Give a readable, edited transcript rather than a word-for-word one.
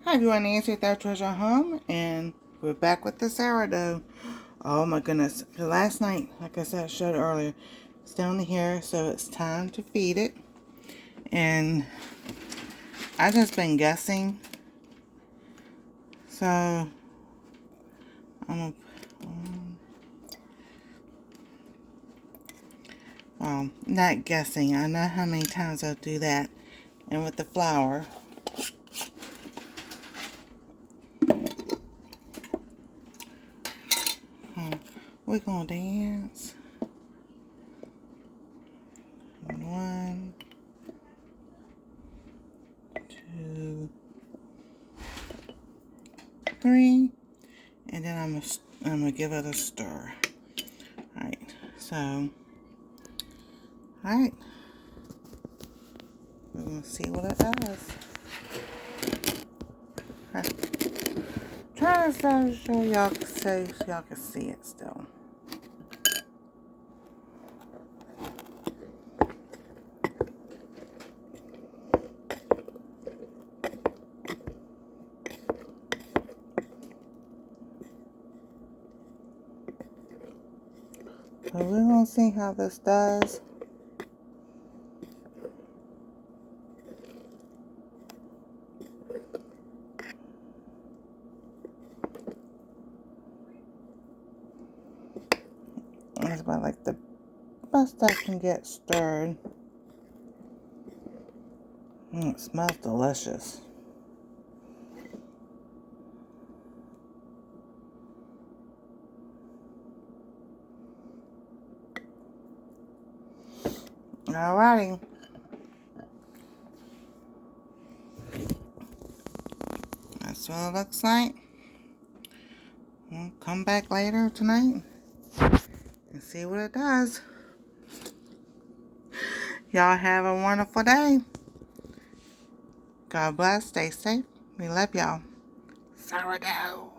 Hi everyone, Nancy with Our Treasure Home, and we're back with the sourdough. Oh my goodness, last night, like I said, I showed earlier, it's down here, so it's time to feed it. And I just been guessing, so I'm gonna, well, not guessing, I know how many times I'll do that. And with the flour, we're gonna dance. 1, 2, 3, and then I'm gonna give it a stir. Alright, so alright, we're gonna see what it does. Try to show y'all so y'all can see it still. So we're gonna see how this does. That's about like the best I can get stirred. It smells delicious. Alrighty. That's what it looks like. We'll come back later tonight and see what it does. Y'all have a wonderful day. God bless. Stay safe. We love y'all. Sourdough.